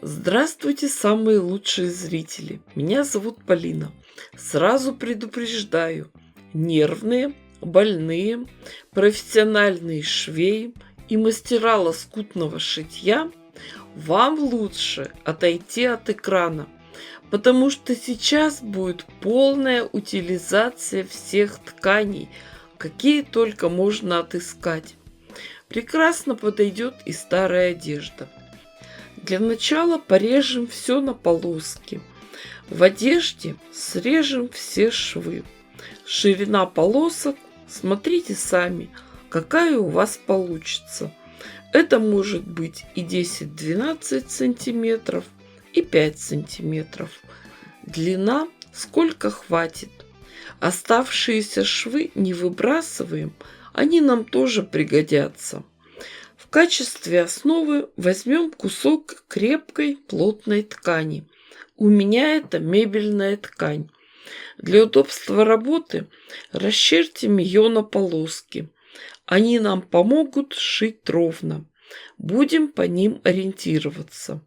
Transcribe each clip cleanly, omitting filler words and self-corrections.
Здравствуйте, самые лучшие зрители! Меня зовут Полина. Сразу предупреждаю, нервные, больные, профессиональные швеи и мастера лоскутного шитья, вам лучше отойти от экрана, потому что сейчас будет полная утилизация всех тканей, какие только можно отыскать. Прекрасно подойдет и старая одежда. Для начала порежем все на полоски. В одежде срежем все швы. Ширина полосок, смотрите сами, какая у вас получится. Это может быть и 10-12 сантиметров, и 5 сантиметров. Длина сколько хватит. Оставшиеся швы не выбрасываем, они нам тоже пригодятся. В качестве основы возьмем кусок крепкой плотной ткани. У меня это мебельная ткань. Для удобства работы расчертим ее на полоски. Они нам помогут шить ровно. Будем по ним ориентироваться.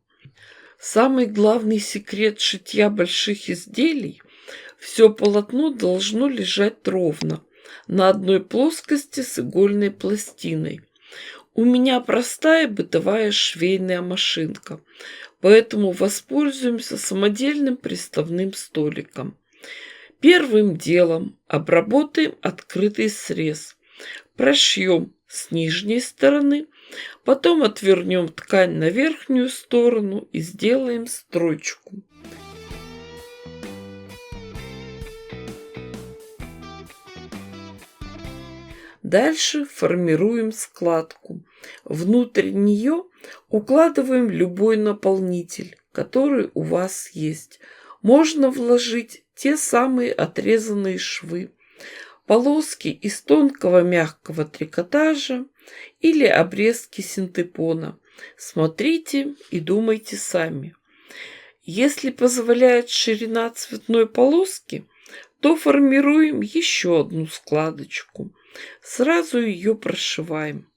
Самый главный секрет шитья больших изделий – все полотно должно лежать ровно, на одной плоскости с игольной пластиной. У меня простая бытовая швейная машинка, поэтому воспользуемся самодельным приставным столиком. Первым делом обработаем открытый срез. Прошьем с нижней стороны, потом отвернем ткань на верхнюю сторону и сделаем строчку. Дальше формируем складку. Внутрь нее укладываем любой наполнитель, который у вас есть. Можно вложить те самые отрезанные швы, полоски из тонкого мягкого трикотажа или обрезки синтепона. Смотрите и думайте сами. Если позволяет ширина цветной полоски, то формируем еще одну складочку. Сразу ее прошиваем.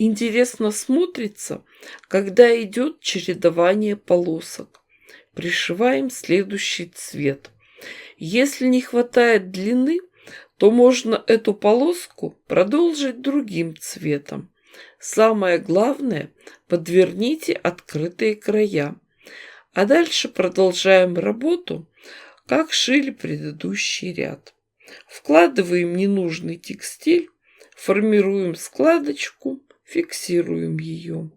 Интересно смотрится, когда идет чередование полосок. Пришиваем следующий цвет. Если не хватает длины, то можно эту полоску продолжить другим цветом. Самое главное, подверните открытые края. А дальше продолжаем работу, как шили предыдущий ряд. Вкладываем ненужный текстиль, формируем складочку, фиксируем ее.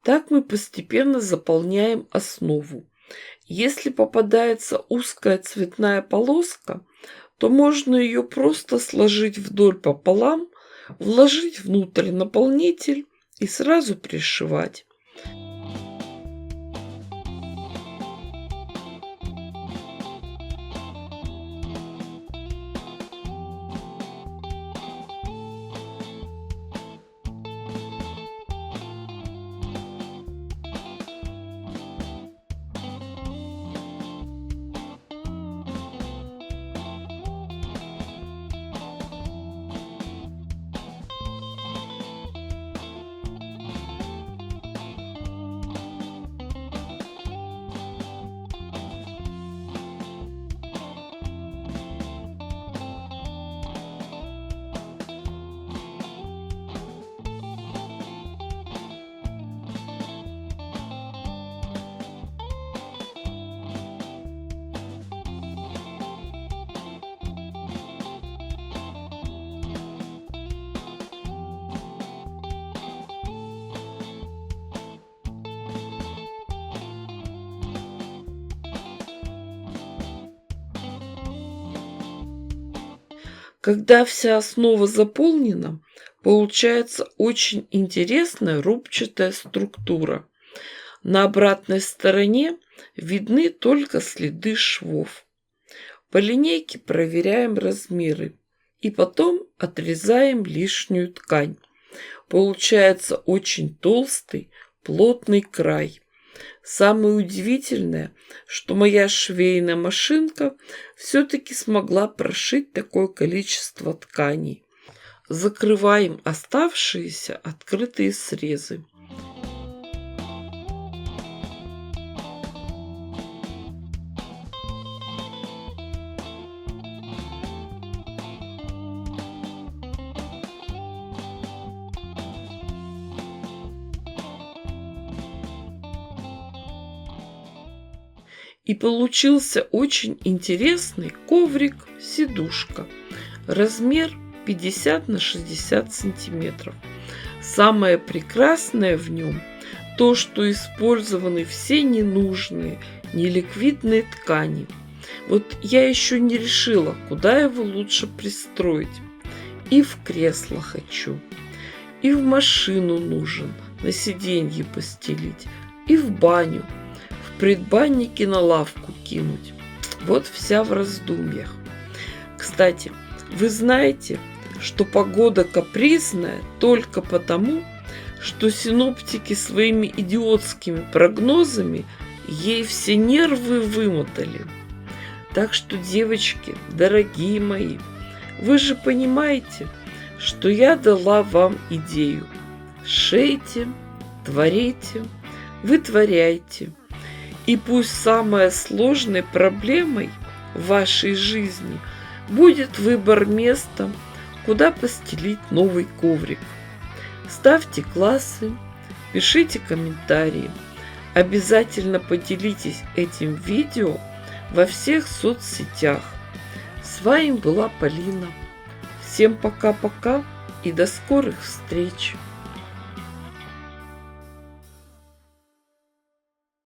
Так мы постепенно заполняем основу. Если попадается узкая цветная полоска, то можно ее просто сложить вдоль пополам, вложить внутрь наполнитель и сразу пришивать. Когда вся основа заполнена, получается очень интересная рубчатая структура. На обратной стороне видны только следы швов. По линейке проверяем размеры и потом отрезаем лишнюю ткань. Получается очень толстый, плотный край. Самое удивительное, что моя швейная машинка все-таки смогла прошить такое количество тканей. Закрываем оставшиеся открытые срезы. И получился очень интересный коврик-сидушка. Размер 50 на 60 сантиметров. Самое прекрасное в нем то, что использованы все ненужные, неликвидные ткани. Вот я еще не решила, куда его лучше пристроить. И в кресло хочу, и в машину нужен, на сиденье постелить, и в баню. В предбаннике на лавку кинуть. Вот вся в раздумьях. Кстати, вы знаете, что погода капризная только потому, что синоптики своими идиотскими прогнозами ей все нервы вымотали. Так что, девочки, дорогие мои, вы же понимаете, что я дала вам идею. Шейте, творите, вытворяйте. И пусть самой сложной проблемой в вашей жизни будет выбор места, куда постелить новый коврик. Ставьте классы, пишите комментарии. Обязательно поделитесь этим видео во всех соцсетях. С вами была Полина. Всем пока-пока и до скорых встреч!